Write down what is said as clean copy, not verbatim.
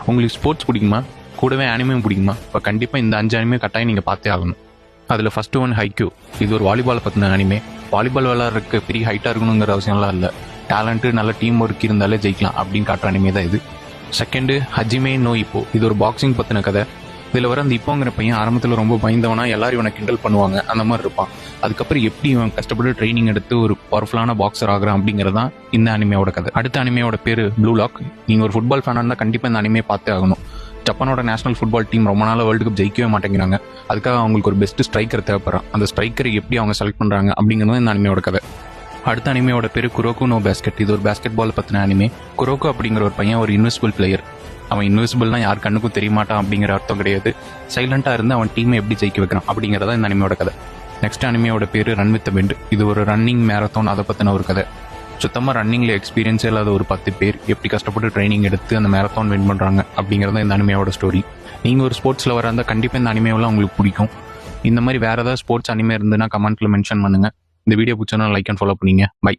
உங்களுக்கு ஸ்போர்ட்ஸ் பிடிக்குமா, கூடவே அனிமையும் பிடிக்குமா? இப்போ கண்டிப்பாக இந்த 5 அனிமே கட்டாயம் நீங்கள் பார்த்தே ஆகணும். அதில் ஃபஸ்ட்டு ஒன் ஹைக்யூ. இது ஒரு வாலிபால் பற்றின அனிமே. வாலிபால் விளையாடுறதுக்கு பெரிய ஹைட்டாக இருக்கணுங்கிற அவசியம்லாம் இல்லை, டேலண்ட்டு நல்ல டீம் ஒர்க் இருந்தாலே ஜெயிக்கலாம் அப்படின்னு காட்டுற அனிமே தான் இது. செகண்டு ஹஜிமே நோ இப்போ. இது ஒரு பாக்ஸிங் பற்றின கதை. இதில் வர அந்த இப்போங்கிற பையன் ஆரம்பத்தில் ரொம்ப பயந்தவனா, எல்லாரும் இவனை கிண்டல் பண்ணுவாங்க, அந்த மாதிரி இருப்பான். அதுக்கப்புறம் எப்படி இவன் கஷ்டப்பட்டு ட்ரைனிங் எடுத்து ஒரு பவர்ஃபுல்லான பாக்ஸர் ஆகிறான் அப்படிங்கிறது தான் இந்த அனிமையோட கதை. அடுத்த அனிமையோட பேர் ப்ளூ லாக். நீங்கள் ஒரு ஃபுட்பால் ஃபேனாக இருந்தால் கண்டிப்பாக இந்த அனிமே பார்த்தே ஆகணும். ஜப்பானோட நேஷனல் ஃபுட்பால் டீம் ரொம்ப நாள் வேர்ல்டு கப் ஜெயிக்கவே மாட்டேங்கிறாங்க. அதுக்காக அவங்களுக்கு ஒரு பெஸ்ட் ஸ்ட்ரைக்கர் தேவைப்படுறான். அந்த ஸ்ட்ரைக்கரை எப்படி அவங்க செலக்ட் பண்ணுறாங்க அப்படிங்கிறது இந்த அனிமையோட கதை. அடுத்த அனிமையோட பேர் குரோக்கு நோ பேஸ்கெட். இது ஒரு பேஸ்கெட் பால் பற்றின அனிமே. குரோக்கு அப்படிங்கிற ஒரு பையன் ஒரு இன்விசிபிள் பிளேயர். அவன் இன்விசிபிள்னா யார் கண்ணுக்கும் தெரிய மாட்டான் அப்படிங்கிற அர்த்தம் கிடையாது. சைலண்டாக இருந்து அவன் டீமை எப்படி ஜெயிக்க வைக்கிறான் அப்படிங்கிறத இந்த அனிமையோட கதை. நெக்ஸ்ட் அனிமையோட பேர் ரன் வித் பெண்ட். இது ஒரு ரன்னிங் மேரத்தான், அதை பற்றின ஒரு கதை. சுத்தமாக ரன்னிங்கில் எக்ஸ்பீரியன்ஸே இல்லாத ஒரு 10 பேர் எப்படி கஷ்டப்பட்டு ட்ரைனிங் எடுத்து அந்த மேரத்தான் வின் பண்ணுறாங்க அப்படிங்கிறது இந்த அனிமையோட ஸ்டோரி. நீங்கள் ஒரு ஸ்போர்ட்ஸில் வர இருந்தால் கண்டிப்பாக இந்த அனிமேவெல்லாம் உங்களுக்கு பிடிக்கும். இந்த மாதிரி வேறு ஏதாவது ஸ்போர்ட்ஸ் அனிமே இருந்துன்னா கமெண்ட்டில் மென்ஷன் பண்ணுங்கள். இந்த வீடியோ பிடிச்சோன்னா லைக் அண்ட் ஃபாலோ பண்ணிங்க. பை.